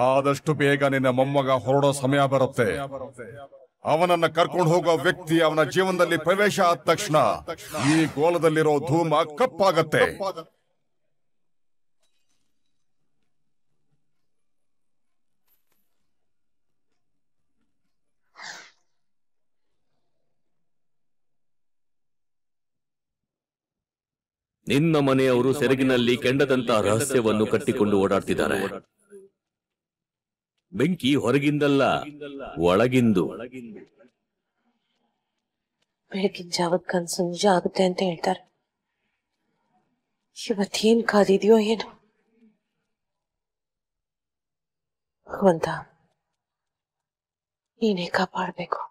ಆದಷ್ಟು ಬೇಗ ನಿನ್ನ ಮೊಮ್ಮಗ ಹೊರಡೋ ಸಮಯ ಬರುತ್ತೆ. ಅವನನ್ನ ಕರ್ಕೊಂಡು ಹೋಗೋ ವ್ಯಕ್ತಿ ಅವನ ಜೀವನದಲ್ಲಿ ಪ್ರವೇಶ ಆದ ತಕ್ಷಣ ಈ ಗೋಲದಲ್ಲಿರೋ ಧೂಮ ಕಪ್ಪಾಗತ್ತೆ. ನಿನ್ನ ಮನೆಯವರು ಸೆರಗಿನಲ್ಲಿ ಕೆಂಡದಂತ ರಹಸ್ಯವನ್ನು ಕಟ್ಟಿಕೊಂಡು ಓಡಾಡ್ತಿದ್ದಾರೆ. ಬೆಂಕಿ ಹೊರಗಿಂದಲ್ಲ, ಒಳಗಿಂದು. ಬೆಳಗಿನ ಜಾವದ ಕನಸು ನಿಜ ಆಗುತ್ತೆ ಅಂತ ಹೇಳ್ತಾರೆ. ಇವತ್ತೇನ್ ಕಾದಿದೆಯೋ ಏನು. ಭಗವಂತ ನೀನೇ ಕಾಪಾಡಬೇಕು.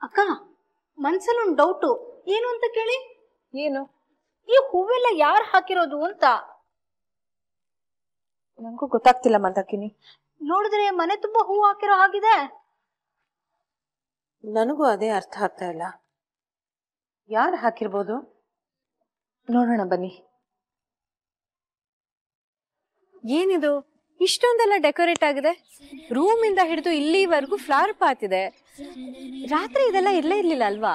ಅಕ್ಕ, ಮನ್ಸಲ್ಲೊಂದು ಡೌಟು. ಏನು ಅಂತ ಕೇಳಿ. ಏನು? ಈ ಹೂವೆಲ್ಲ ಯಾರು ಹಾಕಿರೋದು ಅಂತ. ನಂಗೂ ಗೊತ್ತಾಗ್ತಿಲ್ಲ ಮಂದಾಕಿನಿ. ನೋಡಿದ್ರೆ ಮನೆ ತುಂಬಾ ಹೂ ಹಾಕಿರೋ ಹಾಗಿದೆ. ನನಗೂ ಅದೇ ಅರ್ಥ ಆಗ್ತಾ ಇಲ್ಲ. ಯಾರು ಹಾಕಿರ್ಬೋದು? ನೋಡೋಣ ಬನ್ನಿ. ಏನಿದು ಇಷ್ಟೊಂದೆಲ್ಲ ಡೆಕೋರೇಟ್ ಆಗಿದೆ? ರೂಮ್ ಇಂದ ಹಿಡಿದು ಇಲ್ಲಿವರೆಗೂ ಫ್ಲವರ್ ಪಾತ್ ಇದೆ. ರಾತ್ರಿ ಇದೆಲ್ಲ ಇರ್ಲೇ ಇರ್ಲಿಲ್ಲ ಅಲ್ವಾ?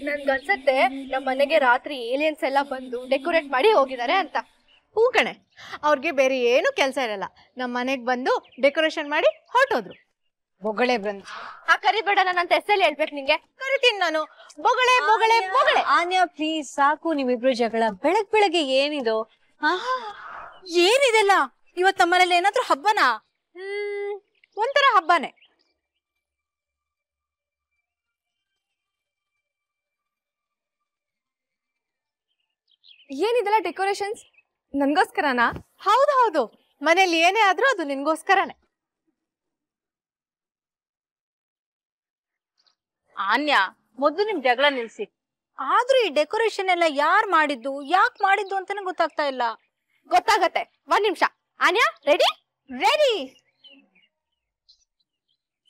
ನನ್ಗನ್ಸತ್ತೆ ನಮ್ಮ ಮನೆಗೆ ರಾತ್ರಿ ಏಲಿಯನ್ಸ್ ಎಲ್ಲ ಬಂದು ಡೆಕೋರೇಟ್ ಮಾಡಿ ಹೋಗಿದ್ದಾರೆ ಅಂತ. ಹೂ ಕಣೆ, ಅವ್ರಿಗೆ ಬೇರೆ ಏನು ಕೆಲಸ ಇರಲ್ಲ. ನಮ್ಮ ಮನೆಗೆ ಬಂದು ಡೆಕೋರೇಷನ್ ಮಾಡಿ ಹೊರಟೋದ್ರು. ಬೊಗಳೆ ಬಂದು ಕರಿಬೇಡ, ನನ್ನ ಹೆಸರಲ್ಲಿ ಹೇಳ್ಬೇಕು ನಿಂಗೆ. ಕರಿತೀನಿ ನಾನು. ಬೊಗಳೆ ಬೊಗಳೆ ಬೊಗಳೆ. ಆನ್ಯಾ ಪ್ಲೀಸ್ ಸಾಕು ನಿಮ್ಮಿಬ್ರು ಜಗಳ. ಬೆಳಗ್ಗೆ ಏನಿದು? ಏನಿದೆಲ್ಲ? ಇವತ್ತು ನಮ್ಮನೇಲಿ ಏನಾದ್ರೂ ಹಬ್ಬನಾ? ಒಂಥರ ಹಬ್ಬನೇ. ಏನಿದೆಲ್ಲ ಡೆಕೋರೇಷನ್ಸ್? ನನ್ಗೋಸ್ಕರನಾ? ಹೌದು ಹೌದು, ಮನೇಲಿ ಏನೇ ಆದ್ರೂ ಅದು ನಿನ್ಗೋಸ್ಕರನೇ. ಆನ್ಯಾ, ಮೊದ್ಲು ನಿಮ್ ಜಗಳ ನಿಲ್ಸಿ. ಆದ್ರೂ ಈ ಡೆಕೋರೇಷನ್ ಎಲ್ಲ ಯಾರು ಮಾಡಿದ್ದು, ಯಾಕೆ ಮಾಡಿದ್ದು ಅಂತಾನೆ ಗೊತ್ತಾಗ್ತಾ ಇಲ್ಲ. ಗೊತ್ತಾಗತ್ತೆ, ಒಂದ್ ನಿಮಿಷ. ಆನ್ಯಾ, ready ready.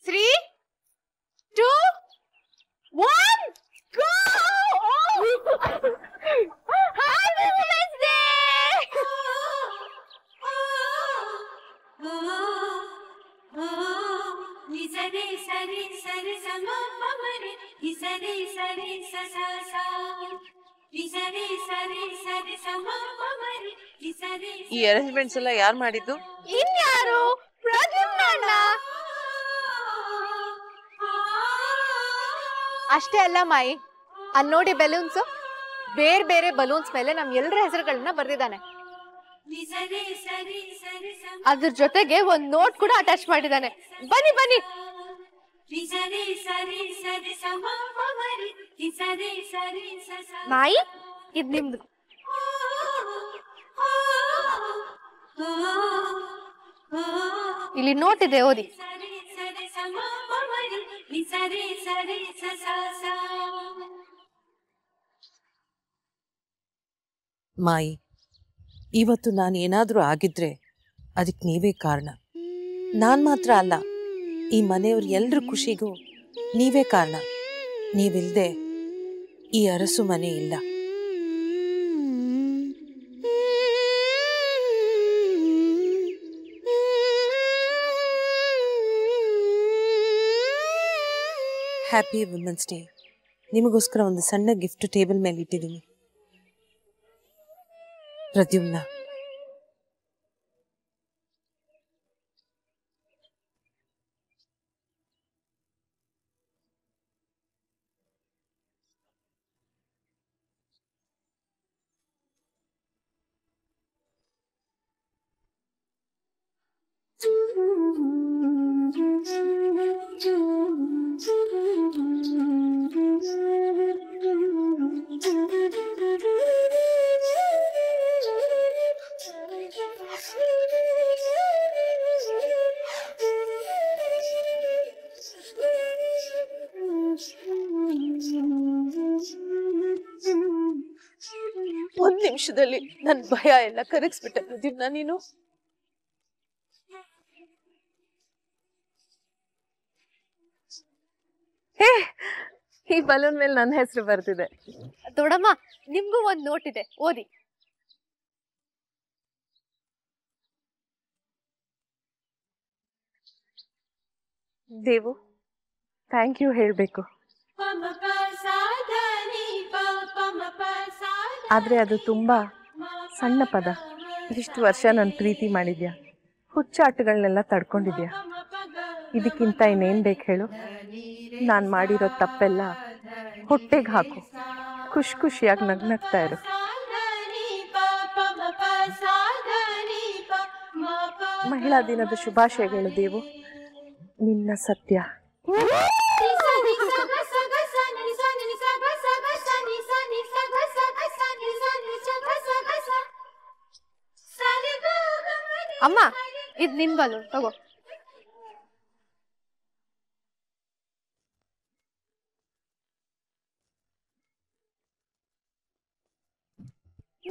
3, 2, 1 go. Happy Women's Day. Nisare sare sare sama pamare nisare sare sa sa sa nisare sare sare sama pamare nisare. ಈ ಅರೇಂಜ್ಮೆಂಟ್ಸ್ ಎಲ್ಲ ಯಾರು ಮಾಡಿದ್ದು? ಇನ್ಯಾರು? ಪ್ರದ್ಯುಮ್ನ. ಅಷ್ಟೇ ಅಲ್ಲ ಮಾಯಿ, ಅಲ್ಲಿ ನೋಡಿ ಬೆಲೂನ್ಸ್. ಬೇರೆ ಬೇರೆ ಬಲೂನ್ಸ್ ಮೇಲೆ ನಮ್ ಎಲ್ಲರ ಹೆಸರುಗಳನ್ನ ಬರ್ದಿದ್ದಾನೆ. ಅದ್ರ ಜೊತೆಗೆ ಒಂದ್ ನೋಟ್ ಕೂಡ ಅಟ್ಯಾಚ್ ಮಾಡಿದ್ದಾನೆ. ಬನ್ನಿ ಬನ್ನಿ. ಮಾಯಿ, ಇದ್ ನಿಮ್ದು. ಇಲ್ಲಿ ನೋಟ್ ಇದೆ, ಓದಿ. ಮಾಯಿ, ಇವತ್ತು ನಾನು ಏನಾದರೂ ಆಗಿದ್ರೆ ಅದಕ್ಕೆ ನೀವೇ ಕಾರಣ. ನಾನು ಮಾತ್ರ ಅಲ್ಲ, ಈ ಮನೆಯವ್ರ ಎಲ್ಲರ ಖುಷಿಗೂ ನೀವೇ ಕಾರಣ. ನೀವಿಲ್ದೆ ಈ ಅರಸು ಮನೆ ಇಲ್ಲ. Happy women's day. ನಿಮಗೋಸ್ಕರ ಒಂದು ಸಣ್ಣ ಗಿಫ್ಟ್ ಟೇಬಲ್ ಮೇಲೆ ಇಟ್ಟಿದ್ದೀನಿ. ಪ್ರದ್ಯುಮ್ನ, ಒಂದ್ ನಿಮಿಷದಲ್ಲಿ ನನ್ ಭಯ ಎಲ್ಲ ಕರಗಿಸ್ಬಿಟ್ಟೆ ಪ್ರದ್ಯುಮ್ನ ನೀನು. ಈ ಬಲೂನ್ ಮೇಲೆ ನನ್ನ ಹೆಸರು ಬರ್ತಿದೆ. ದೊಡ್ಡಮ್ಮ, ನಿಮ್ಗೂ ಒಂದ್ ನೋಟ್ ಇದೆ, ಓದಿ. ದೇವು, ಥ್ಯಾಂಕ್ ಯು ಹೇಳ್ಬೇಕು. ಆದ್ರೆ ಅದು ತುಂಬಾ ಸಣ್ಣ ಪದ. ಇಷ್ಟು ವರ್ಷ ನನ್ನ ಪ್ರೀತಿ ಮಾಡಿದ್ಯಾ, ಹುಚ್ಚಾಟಗಳನ್ನೆಲ್ಲ ತಡ್ಕೊಂಡಿದ್ಯಾ. ಇದಕ್ಕಿಂತ ಇನ್ನೇನ್ ಬೇಕು ಹೇಳು? ನಾನು ಮಾಡಿರೋ ತಪ್ಪೆಲ್ಲ ಹೊಟ್ಟೆಗೆ ಹಾಕು, ಖುಷಿಯಾಗಿ ನಗ್ನಗ್ತಾ ಇರು. ಮಹಿಳಾ ದಿನದ ಶುಭಾಶಯಗಳು ದೇವು. ನಿನ್ನ ಸತ್ಯ. ಅಮ್ಮ, ಇದ್ ನಿನ್ ಬಲೂನ್ ತಗೋ.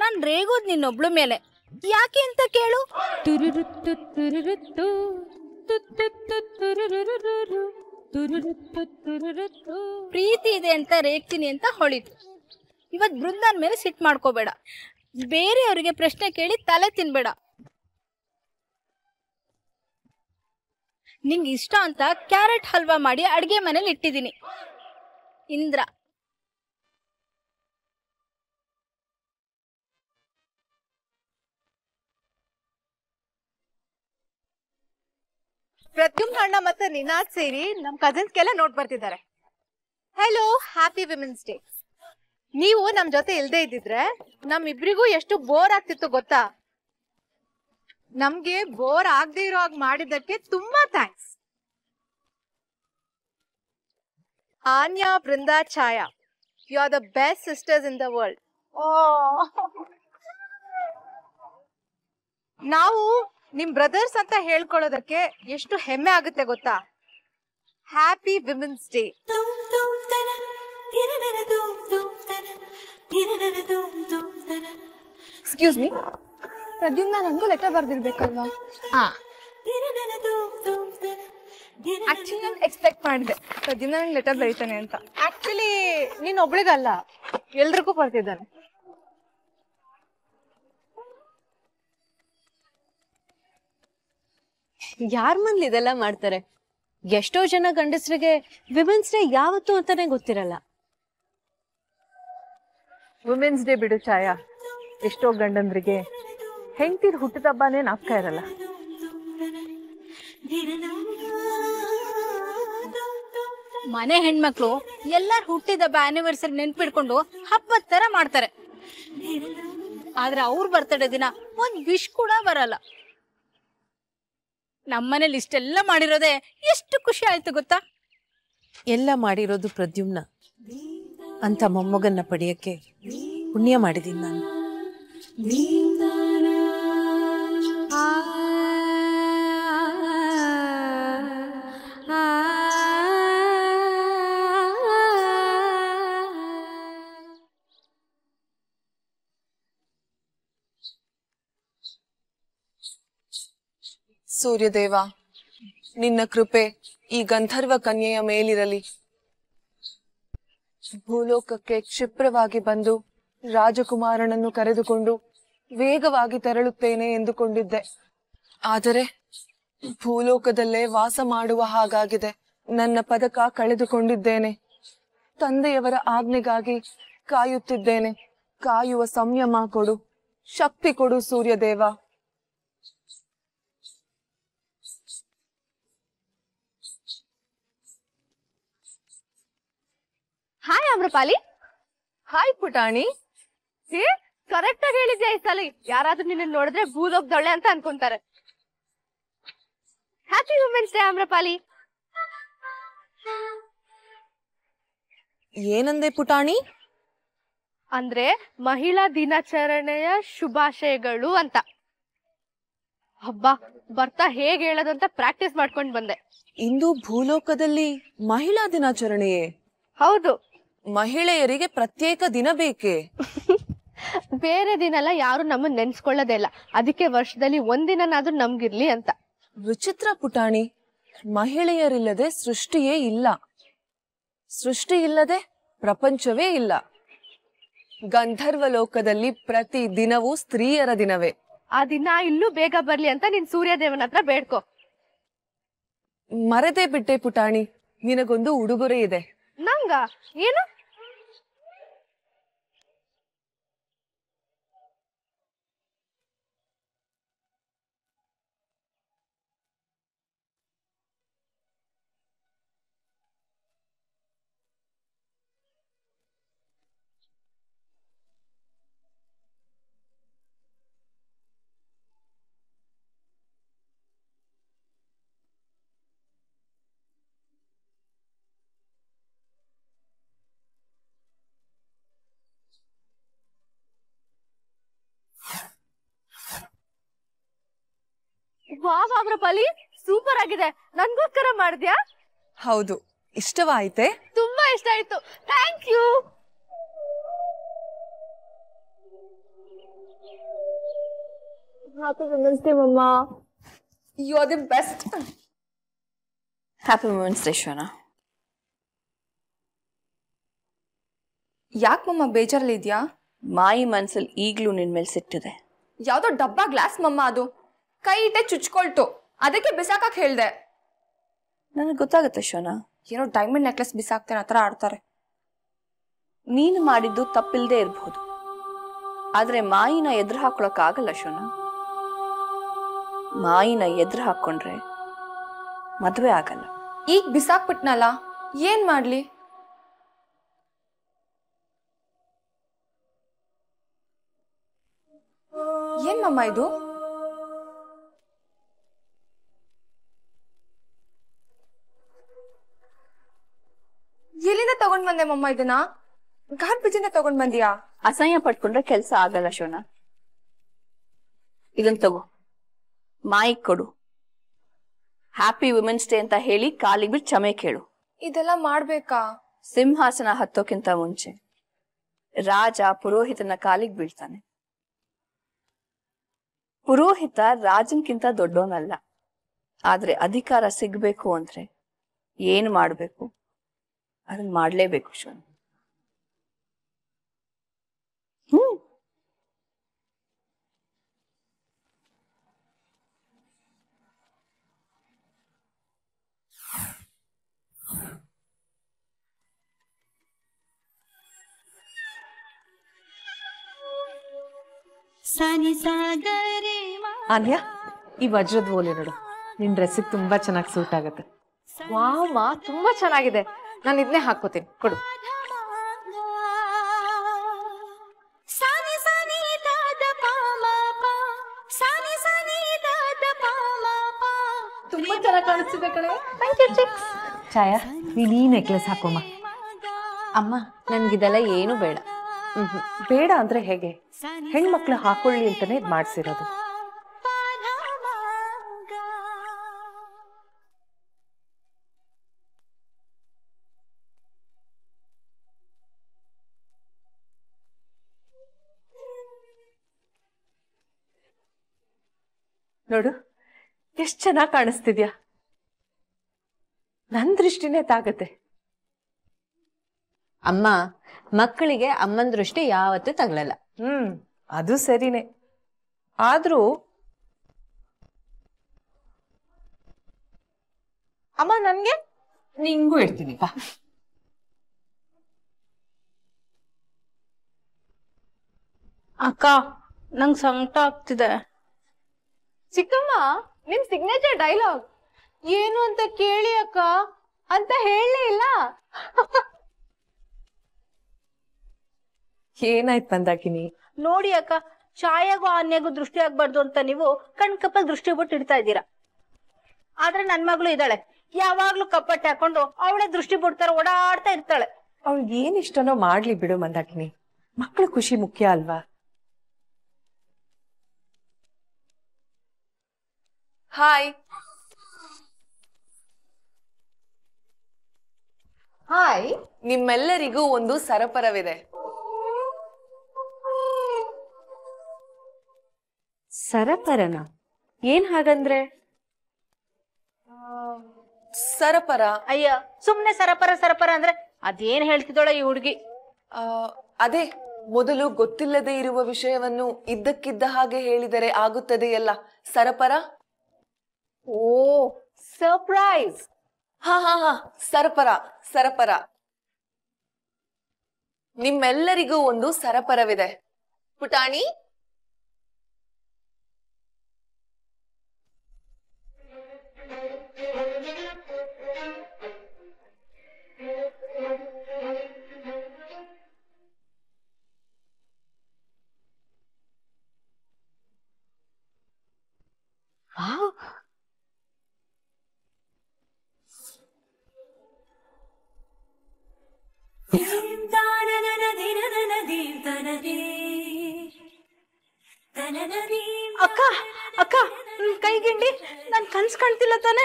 ನಾನ್ ರೇಗೋದ್ ನಿನ್ನೊಬ್ಳ ಮೇಲೆ, ಯಾಕೆ ಅಂತ ಕೇಳು. ಪ್ರೀತಿ ಇದೆ ಅಂತ ರೇಗ್ತೀನಿ ಅಂತ ಹೊಳಿತು. ಇವತ್ ಬೃಂದನ್ ಮೇಲೆ ಸಿಟ್ ಮಾಡ್ಕೋಬೇಡ. ಬೇರೆಯವರಿಗೆ ಪ್ರಶ್ನೆ ಕೇಳಿ ತಲೆ ತಿನ್ಬೇಡ. ನಿಂಗೆ ಇಷ್ಟ ಅಂತ ಕ್ಯಾರೆಟ್ ಹಲ್ವಾ ಮಾಡಿ ಅಡ್ಗೆ ಮನೇಲಿ ಇಟ್ಟಿದ್ದೀನಿ. ಇಂದ್ರ, ಪ್ರದ್ಯುಮ್ನ ಅಣ್ಣ ಮತ್ತೆ ನಿನಾದ್ ಸೇರಿ ನಮ್ ಕಸಿನ್ಸ್ಗೆಲ್ಲ ನೋಟ್ ಬರ್ತಿದ್ದಾರೆ. Hello, happy women's day. ನೀವು ನಮ್ ಜೊತೆ ಇಲ್ದೇ ಇದ್ದಿದ್ರೆ ನಮ್ಮಿಬ್ರಿಗೂ ಎಷ್ಟು ಬೋರ್ ಆಗ್ತಿತ್ತು ಗೊತ್ತಾ? ನಮ್ಗೆ ಬೋರ್ ಆಗದೆ ಇರೋ ಹಾಗೆ ಮಾಡಿದ್ದಕ್ಕೆ ತುಂಬಾ thanks. Anya, Brinda, Chhaya, you are the best sisters in the world. ನಾವು ನಿಮ್ ಬ್ರದರ್ಸ್ ಅಂತ ಹೇಳ್ಕೊಳ್ಳೋದಕ್ಕೆ ಎಷ್ಟು ಹೆಮ್ಮೆ ಆಗುತ್ತೆ ಗೊತ್ತಾ? Happy women's day. Excuse me, Pradyumna ನನಗೂ ಲೆಟರ್ ಬರ್ದಿರ್ಬೇಕಲ್ವಾ? ಆಕ್ಚುಲಿ ನಾನು ಎಕ್ಸ್ಪೆಕ್ಟ್ ಮಾಡಿದೆ ಪ್ರದ್ಯುಮ್ನ ನಂಗೆ ಲೆಟರ್ ಬರೀತಾನೆ ಅಂತ. ಆಕ್ಚುಲಿ ನೀನ್ ಒಬ್ಳಿಗಲ್ಲ, ಎಲ್ರಿಗೂ ಬರ್ತಿದ್ದಾನೆ. ಯಾರ್ ಮನ್ಲಿ ಇದೆಲ್ಲ ಮಾಡ್ತಾರೆ? ಎಷ್ಟೋ ಜನ ಗಂಡಸರಿಗೆ ವಿಮೆನ್ಸ್ ಡೇ ಯಾವತ್ತು ಅಂತಾನೆ ಗೊತ್ತಿರಲ್ಲ. ವುಮೆನ್ಸ್ ಡೇ ಬಿಡು ಛಾಯಾ, ಎಷ್ಟೋ ಗಂಡಂದ್ರಿಗೆ ಹೆಂಡತಿರ್ ಹುಟ್ಟಿದ ಹಬ್ಬನೇ ನಾಪ್ಕ ಇರಲ್ಲ. ಮನೆ ಹೆಣ್ಮಕ್ಳು ಎಲ್ಲಾರು ಹುಟ್ಟಿದ ಆನಿವರ್ಸರಿ ನೆನ್ಪಿಡ್ಕೊಂಡು ಹಬ್ಬದ ತರ ಮಾಡ್ತಾರೆ. ಆದ್ರೆ ಅವ್ರ ಬರ್ತಡೇ ದಿನ ಒಂದ್ ವಿಶ್ ಕೂಡ ಬರಲ್ಲ. ನಮ್ಮನೇಲಿ ಇಷ್ಟೆಲ್ಲ ಮಾಡಿರೋದೇ ಎಷ್ಟು ಖುಷಿ ಆಯ್ತು ಗೊತ್ತಾ? ಎಲ್ಲ ಮಾಡಿರೋದು ಪ್ರದ್ಯುಮ್ನ ಅಂತ ಮೊಮ್ಮಗನ್ನ ಪಡೆಯಕ್ಕೆ ಪುಣ್ಯ ಮಾಡಿದ್ದೀನಿ ನಾನು. ಸೂರ್ಯದೇವ, ನಿನ್ನ ಕೃಪೆ ಈ ಗಂಧರ್ವ ಕನ್ಯೆಯ ಮೇಲಿರಲಿ. ಭೂಲೋಕಕ್ಕೆ ಕ್ಷಿಪ್ರವಾಗಿ ಬಂದು ರಾಜಕುಮಾರನನ್ನು ಕರೆದುಕೊಂಡು ವೇಗವಾಗಿ ತೆರಳುತ್ತೇನೆ ಎಂದುಕೊಂಡಿದ್ದೆ. ಆದರೆ ಭೂಲೋಕದಲ್ಲೇ ವಾಸ ಮಾಡುವ ಹಾಗಾಗಿದೆ. ನನ್ನ ಪದಕ ಕಳೆದುಕೊಂಡಿದ್ದೇನೆ. ತಂದೆಯವರ ಆಜ್ಞೆಗಾಗಿ ಕಾಯುತ್ತಿದ್ದೇನೆ. ಕಾಯುವ ಸಂಯಮ ಕೊಡು, ಶಕ್ತಿ ಕೊಡು ಸೂರ್ಯದೇವ. ಹಾಯ್ ಅಮ್ರಪಾಲಿ. ಹಾಯ್ ಪುಟಾಣಿ. ಕರೆಕ್ಟ್ ಆಗಿ ಹೇಳಿದ್ಯಾ ಈ ಸಲ. ಯಾರಾದ್ರೂ ನಿನ್ನ ನೋಡಿದ್ರೆ ಭೂಲೋಕದೊಳ್ಳೆ ಅಂತ ಅನ್ಕೊಂತಾರೆ. Happy women's day Amrapali. ಏನಂದೆ ಪುಟಾಣಿ? ಅಂದ್ರೆ ಮಹಿಳಾ ದಿನಾಚರಣೆಯ ಶುಭಾಶಯಗಳು ಅಂತ. ಹಬ್ಬ ಬರ್ತಾ ಹೇಗ್ ಹೇಳೋದಂತ ಪ್ರಾಕ್ಟೀಸ್ ಮಾಡ್ಕೊಂಡ್ ಬಂದೆ. ಇಂದು ಭೂಲೋಕದಲ್ಲಿ ಮಹಿಳಾ ದಿನಾಚರಣೆಯೇ? ಹೌದು. ಮಹಿಳೆಯರಿಗೆ ಪ್ರತ್ಯೇಕ ದಿನ ಬೇಕೇ? ಬೇರೆ ದಿನ ಎಲ್ಲ ಯಾರು ನಮ್ಮನ್ನ ನೆನ್ಸ್ಕೊಳ್ಳೋದೇ ಇಲ್ಲ. ಅದಕ್ಕೆ ವರ್ಷದಲ್ಲಿ ಒಂದಿನಾದ್ರೂ ನಮ್ಗಿರ್ಲಿ ಅಂತ. ವಿಚಿತ್ರ ಪುಟಾಣಿ. ಮಹಿಳೆಯರಿಲ್ಲದೆ ಸೃಷ್ಟಿಯೇ ಇಲ್ಲ, ಸೃಷ್ಟಿ ಇಲ್ಲದೆ ಪ್ರಪಂಚವೇ ಇಲ್ಲ. ಗಂಧರ್ವ ಲೋಕದಲ್ಲಿ ಪ್ರತಿ ದಿನವೂ ಸ್ತ್ರೀಯರ ದಿನವೇ. ಆ ದಿನ ಇಲ್ಲೂ ಬೇಗ ಬರ್ಲಿ ಅಂತ ನೀನ್ ಸೂರ್ಯದೇವನ ಹತ್ರ ಬೇಡ್ಕೊ. ಮರೆತೇ ಬಿಟ್ಟೆ ಪುಟಾಣಿ, ನಿನಗೊಂದು ಉಡುಗೊರೆ ಇದೆ. ನಂಗ ಏನು? ವಾವ್ ಅಮ್ರಪಾಲಿ, ಸೂಪರ್ ಆಗಿದೆ. ನನ್ಗೋಸ್ಕರ ಮಾಡಿದ್ಯಾ? ಹೌದು. ಇಷ್ಟವಾಯ್ತೆ? ತುಂಬಾ ಇಷ್ಟ ಆಯ್ತು. Thank you. Happy Women's Day, Mama. You're the best. Happy Women's Day, Shona. ಯಾಕೆ ಮಮ್ಮ ಬೇಜಾರಲ್ಲಿ ಇದೆಯಾ? ಮಾಯಿ ಮನ್ಸಲ್ಲಿ ಈಗಲೂ ನಿನ್ ಮೇಲೆ ಸಿಟ್ಟಿದೆ. ಯಾವುದೋ ಡಬ್ಬಾ ಗ್ಲಾಸ್ ಮಮ್ಮ, ಅದು ಕೈ ಇಟ್ಟೆ ಚುಚ್ಕೊಳ್ತು, ಅದಕ್ಕೆ ಬಿಸಾಕಕ್ ಹೇಳ್ದೆ. ನನಗೆ ಗೊತ್ತಾಗುತ್ತೆ ಶೋನಾ. ಏನೋ ಡೈಮಂಡ್ ನೆಕ್ಲೆಸ್ ಬಿಸಾಕ್ತೇನೆ ಆ ಥರ ಆಡ್ತಾರೆ. ನೀನು ಮಾಡಿದ್ದು ತಪ್ಪಿಲ್ದೇ ಇರಬಹುದು, ಆದ್ರೆ ಮಾಯಿನ ಎದುರು ಹಾಕೊಳಕ್ ಆಗಲ್ಲ ಶೋನಾ. ಮಾಯಿನ ಎದುರು ಹಾಕೊಂಡ್ರೆ ಮದುವೆ ಆಗಲ್ಲ. ಈಗ ಬಿಸಾಕ್ಬಿಟ್ನಲ್ಲ, ಏನ್ ಮಾಡ್ಲಿ? ಏನ್ ಮಮ್ಮ ಇದು? ಎಲ್ಲಿಂದ ತಗೊಂಡ್ ಬಂದೆ ಮಮ್ಮ ಇದನ್ನ? ಗಾರ್ಬೇಜಿಂದ ತಗೊಂಡ್ ಬಂದಿಯಾ? ಅಸಹ್ಯ ಪಟ್ಕೊಂಡ್ರೆ ಕೆಲ್ಸ ಆಗಲ್ಲ ಶೋನಾ. ಇದನ್ ತಗೋ, ಮಾಯಿಗ್ ಕೊಡು. ಹ್ಯಾಪಿ ವುಮೆನ್ಸ್ ಡೇ ಅಂತ ಹೇಳಿ ಕಾಲಿಗೆ ಬಿಟ್ಟು ಕ್ಷಮೆ ಕೇಳು. ಇದೆಲ್ಲ ಮಾಡ್ಬೇಕಾ? ಸಿಂಹಾಸನ ಹತ್ತೋಕ್ಕಿಂತ ಮುಂಚೆ ರಾಜ ಪುರೋಹಿತನ ಕಾಲಿಗೆ ಬೀಳ್ತಾನೆ. ಪುರೋಹಿತ ರಾಜನ್ಕಿಂತ ದೊಡ್ಡೋನಲ್ಲ, ಆದ್ರೆ ಅಧಿಕಾರ ಸಿಗ್ಬೇಕು ಅಂದ್ರೆ ಏನ್ ಮಾಡ್ಬೇಕು ಅದನ್ನ ಮಾಡ್ಲೇಬೇಕು ಶೋನ್. ಆನ್ಯಾ, ಈ ವಜ್ರದ ಓಲೆ ನೋಡು, ನಿನ್ ಡ್ರೆಸ್ಸಿಗೆ ತುಂಬಾ ಚೆನ್ನಾಗಿ ಸೂಟ್ ಆಗುತ್ತೆ. ವಾಮ, ತುಂಬಾ ಚೆನ್ನಾಗಿದೆ. ನಾನು ಇದನ್ನೇ ಹಾಕೋತೀನಿ, ಕೊಡು. ತುಂಬಾ ಚೆನ್ನಾಗಿ ಕಾಣಿಸ್ತಿದೆ ಕಣೆ. ಛಾಯಾ, ನೀನ್ ಈ ನೆಕ್ಲೆಸ್ ಹಾಕೋಮ್ಮ. ಅಮ್ಮ, ನನ್ಗಿದೆಲ್ಲ ಏನು ಬೇಡ. ಬೇಡ ಅಂದ್ರೆ ಹೇಗೆ? ಹೆಣ್ಮಕ್ಳು ಹಾಕೊಳ್ಳಿ ಅಂತಾನೆ ಇದ್ ಮಾಡ್ಸಿರೋದು. ನೋಡು, ಎಷ್ಟ್ ಚೆನ್ನಾಗಿ ಕಾಣಿಸ್ತಿದ್ಯಾ. ನನ್ ದೃಷ್ಟಿನೇ ತಾಗತ್ತೆ. ಅಮ್ಮ, ಮಕ್ಕಳಿಗೆ ಅಮ್ಮನ ದೃಷ್ಟಿ ಯಾವತ್ತೂ ತಗಲಲ್ಲ. ಅದು ಸರಿನೇ. ಆದ್ರೂ ಅಮ್ಮ, ನನ್ಗೆ ನಿಂಗೂ ಇಡ್ತೀನಿ ಬಾ. ಅಕ್ಕ ನಂಗೆ ಸಂಕಟ ಆಗ್ತಿದೆ. ಚಿಕ್ಕಮ್ಮ, ನಿಮ್ ಸಿಗ್ನೇಚರ್ ಡೈಲಾಗ್ ಏನು ಅಂತ ಕೇಳಿ ಅಕ್ಕ ಅಂತ ಹೇಳಲೇ ಇಲ್ಲ. ಏನಾಯ್ತು ಮಂದಾಕಿನಿ? ನೋಡಿ ಅಕ್ಕ, ಛಾಯಾಗೂ ಆನ್ಯಾಗೂ ದೃಷ್ಟಿ ಆಗ್ಬಾರ್ದು ಅಂತ ನೀವು ಕಪ್ಪಲ್ ದೃಷ್ಟಿ ಬಿಟ್ಟು ಇಡ್ತಾ ಇದ್ದೀರಾ. ಆದ್ರೆ ನನ್ ಮಗಳು ಇದ್ದಾಳೆ, ಯಾವಾಗ್ಲೂ ಕಪ್ಪಟ್ಟೆ ಹಾಕೊಂಡು ಅವಳೇ ದೃಷ್ಟಿ ಬಿಡ್ತಾರೆ ಓಡಾಡ್ತಾ ಇರ್ತಾಳೆ. ಅವ್ಳಿಗೆ ಏನ್ ಇಷ್ಟನೋ ಮಾಡ್ಲಿ ಬಿಡು ಮಂದಾಕಿನಿ, ಮಕ್ಕಳ ಖುಷಿ ಮುಖ್ಯ ಅಲ್ವಾ? ಹಾಯ್. ಹಾಯ್. ನಿಮ್ಮೆಲ್ಲರಿಗೂ ಒಂದು ಸರಪರವಿದೆ. ಸರಪರನ? ಏನ್ ಹಾಗಂದ್ರೆ? ಸರಪರ ಅಯ್ಯ, ಸುಮ್ನೆ ಸರಪರ ಸರಪರ ಅಂದ್ರೆ ಅದೇನ್ ಹೇಳ್ತಿದ್ದಾಳೆ ಈ ಹುಡುಗಿ? ಅದೇ, ಮೊದಲು ಗೊತ್ತಿಲ್ಲದೆ ಇರುವ ವಿಷಯವನ್ನು ಇದ್ದಕ್ಕಿದ್ದ ಹಾಗೆ ಹೇಳಿದರೆ ಆಗುತ್ತದೆಯಲ್ಲ, ಸರಪರ. ಓ, ಸರ್ಪ್ರೈಸ್. ಹಾ ಹಾ ಹಾ, ಸರಪರ ಸರಪರ. ನಿಮ್ಮೆಲ್ಲರಿಗೂ ಒಂದು ಸರಪರವಿದೆ. ಪುಟಾಣಿ, ಅಕ್ಕ ಅಕ್ಕ, ಕೈಗಿಂಡಿ, ನನ್ ಕನ್ಸ್ ಕಾಣ್ತಿಲ್ಲ ತಾನೆ?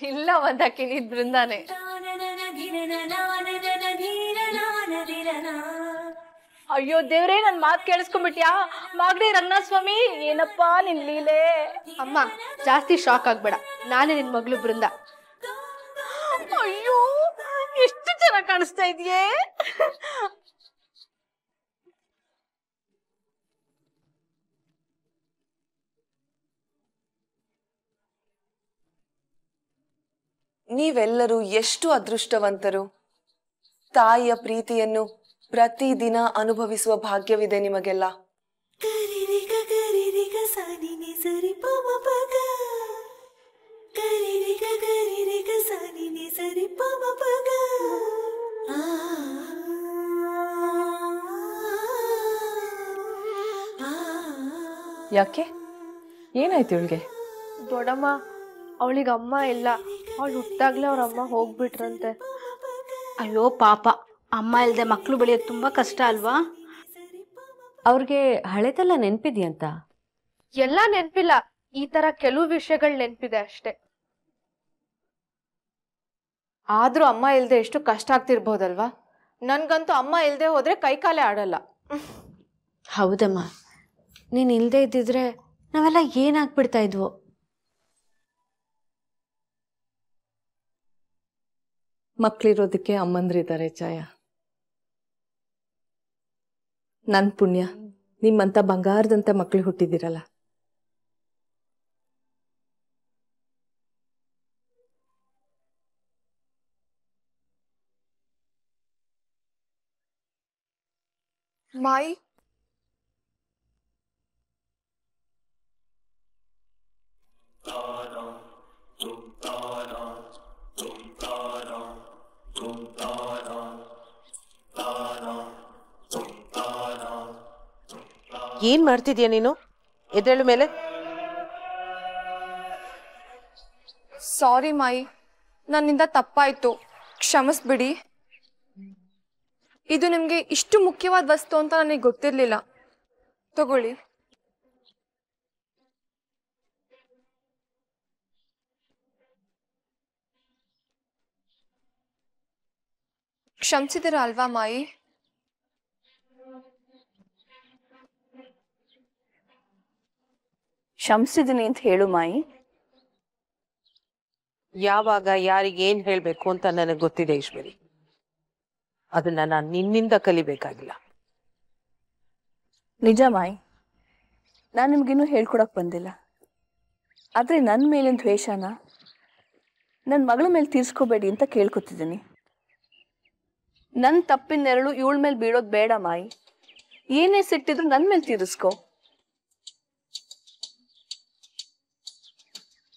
ಇಲ್ಲ ಮಂದಾಕಿನಿ, ಬೃಂದಾನೆ. ಅಯ್ಯೋ ದೇವ್ರೇ, ನನ್ ಮಾತ್ ಕೇಳಿಸ್ಕೊಂಡ್ಬಿಟ್ಯಾ? ಮಾಗಡಿ ರಂಗನಾಥ ಸ್ವಾಮಿ, ಏನಪ್ಪಾ ನಿನ್ ಲೀಲೆ. ಅಮ್ಮ, ಜಾಸ್ತಿ ಶಾಕ್ ಆಗ್ಬೇಡ, ನಾನೇ ನಿನ್ ಮಗಳು ಬೃಂದ. ಅಯ್ಯೋ, ಎಷ್ಟು ಚೆನ್ನಾಗಿ ಕಾಣಿಸ್ತಾ ಇದೆಯೇ. ನೀವೆಲ್ಲರೂ ಎಷ್ಟು ಅದೃಷ್ಟವಂತರು. ತಾಯಿಯ ಪ್ರೀತಿಯನ್ನು ಪ್ರತಿದಿನ ಅನುಭವಿಸುವ ಭಾಗ್ಯವಿದೆ ನಿಮಗೆಲ್ಲ. ಯಾಕೆ, ಏನಾಯ್ತು ಇವಳಿಗೆ? ದೊಡ್ಡಮ್ಮ, ಅವಳಿಗೆ ಅಮ್ಮ ಇಲ್ಲ. ಅವಳು ಹುಟ್ಟಾಗ್ಲೇ ಅವ್ರ ಅಮ್ಮ ಹೋಗ್ಬಿಟ್ರಂತೆ. ಅಯ್ಯೋ ಪಾಪ, ಅಮ್ಮ ಇಲ್ದೆ ಮಕ್ಳು ಬೆಳೆಯೋದು ತುಂಬಾ ಕಷ್ಟ ಅಲ್ವಾ? ಅವ್ರಿಗೆ ಹಳೆದೆಲ್ಲ ನೆನ್ಪಿದ್ಯಂತ? ಎಲ್ಲ ನೆನ್ಪಿಲ್ಲ, ಈ ತರ ಕೆಲವು ವಿಷಯಗಳು ನೆನ್ಪಿದೆ ಅಷ್ಟೆ. ಆದ್ರೂ ಅಮ್ಮ ಇಲ್ದೆ ಎಷ್ಟು ಕಷ್ಟ ಆಗ್ತಿರ್ಬೋದಲ್ವಾ? ನನ್ಗಂತೂ ಅಮ್ಮ ಇಲ್ದೆ ಹೋದ್ರೆ ಕೈಕಾಲೇ ಆಡಲ್ಲ. ಹೌದಮ್ಮ, ನೀನ್ ಇಲ್ದೇ ಇದ್ದಿದ್ರೆ ನಾವೆಲ್ಲ ಏನಾಗ್ಬಿಡ್ತಾ ಇದ್ವೋ. ಮಕ್ಳಿರೋದಕ್ಕೆ ಅಮ್ಮಂದ್ರಿದ್ದಾರೆ ಛಾಯಾ. ನನ್ ಪುಣ್ಯ, ನಿಮ್ಮಂತ ಬಂಗಾರದಂತ ಮಕ್ಳು ಹುಟ್ಟಿದಿರಲ್ಲ. ಮಾಯಿ, ಏನ್ ಮಾಡ್ತಿದ್ಯಾ ನೀನು? ಎದ್ದೇಳು ಮೇಲೆ. ಸಾರಿ ಮಾಯಿ, ನನ್ನಿಂದ ತಪ್ಪಾಯ್ತು, ಕ್ಷಮಿಸ್ಬಿಡಿ. ಇದು ನಿಮ್ಗೆ ಇಷ್ಟು ಮುಖ್ಯವಾದ ವಸ್ತು ಅಂತ ನನಗೆ ಗೊತ್ತಿರ್ಲಿಲ್ಲ. ತಗೊಳ್ಳಿ. ಕ್ಷಮಿಸಿದಿರ ಅಲ್ವಾ ಮಾಯಿ? ಕ್ಷಮಿಸಿದೀನಿ ಅಂತ ಹೇಳು ಮಾಯಿ. ಯಾವಾಗ ಯಾರಿಗೆ ಏನ್ ಹೇಳ್ಬೇಕು ಅಂತ ನನಗೆ ಗೊತ್ತಿದೆ ಈಶ್ವರಿ. ಅದನ್ನ ನಾನು ನಿನ್ನಿಂದ ಕಲಿಬೇಕಾಗಿಲ್ಲ. ನಿಜ ಮಾಯಿ, ನಾನು ನಿಮ್ಗಿನ್ನೂ ಹೇಳ್ಕೊಡಕ್ ಬಂದಿಲ್ಲ. ಆದ್ರೆ ನನ್ನ ಮೇಲಿನ ದ್ವೇಷನ ನನ್ನ ಮಗಳ ಮೇಲೆ ತೀರ್ಸ್ಕೋಬೇಡಿ ಅಂತ ಕೇಳ್ಕೊತಿದ್ದೀನಿ. ನನ್ನ ತಪ್ಪಿನ ನೆರಳು ಇವಳ ಮೇಲೆ ಬೀಳೋದು ಬೇಡ ಮಾಯಿ. ಏನೇ ಸಿಟ್ಟಿದ್ರು ನನ್ ಮೇಲೆ ತೀರಿಸ್ಕೊ.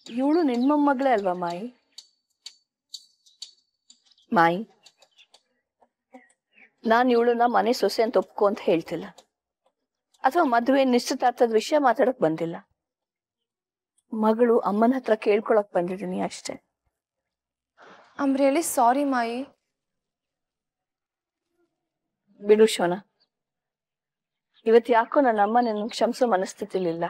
ಇವಳು ನಿನ್ ಮೊಮ್ಮಗಳೇ ಅಲ್ವಾ ಮಾಯಿ? ಮಾಯಿ, ನಾನು ಇವಳನ್ನ ಮನೆ ಸೊಸೆ ಅಂತ ಒಪ್ಕೊ ಅಂತ ಹೇಳ್ತಿಲ್ಲ, ಅಥವಾ ಮದುವೆ ನಿಶ್ಚಿತಾರ್ಥದ ವಿಷಯ ಮಾತಾಡಕ್ ಬಂದಿಲ್ಲ. ಮಗಳು ಅಮ್ಮನ ಹತ್ರ ಕೇಳ್ಕೊಳಕ್ ಬಂದಿದ್ದೀನಿ ಅಷ್ಟೇ. ಐಮ್ ರಿಯಲಿ ಸಾರಿ ಮಾಯಿ. ಬಿಡು ಶೋನಾ, ಇವತ್ತು ಯಾಕೋ ನನ್ನ ಅಮ್ಮ ನನ್ನ ಕ್ಷಮಿಸೋ ಮನಸ್ಥಿತಿಲಿಲ್ಲ.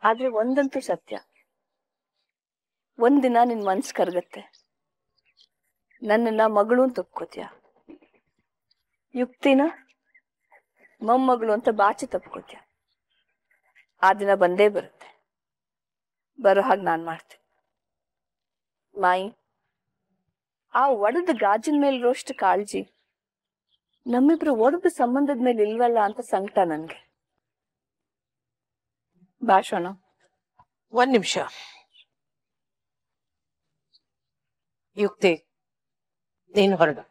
ಆದ್ರೆ ಒಂದಂತೂ ಸತ್ಯ, ಒಂದಿನ ನಿನ್ ಮನ್ಸ್ ಕರಗತ್ತೆ, ನನ್ನನ್ನ ಮಗಳು ಅಂತ ಒಪ್ಕೋತೀಯ. ಯುಕ್ತಿನ ಮೊಮ್ಮಗಳು ಅಂತ ಬಾಚಿ ತಪ್ಕೋತೀಯ. ಆ ದಿನ ಬಂದೇ ಬರುತ್ತೆ. ಬರೋ ಹಾಗೆ ನಾನ್ ಮಾಡ್ತೀನಿ. ಮಾಯಿ, ಆ ಒಡೆದ ಗಾಜಿನ ಮೇಲಿರೋಷ್ಟು ಕಾಳಜಿ ನಮ್ಮಿಬ್ರು ಒಡೆದ ಸಂಬಂಧದ ಮೇಲೆ ಇಲ್ವಲ್ಲ ಅಂತ ಸಂಕಟ ನನ್ಗೆ. ಭಾಷಣ. ಒಂದ್ ನಿಮಿಷ. ಯುಕ್ತಿ, ನೀನು ಹೊರಡು.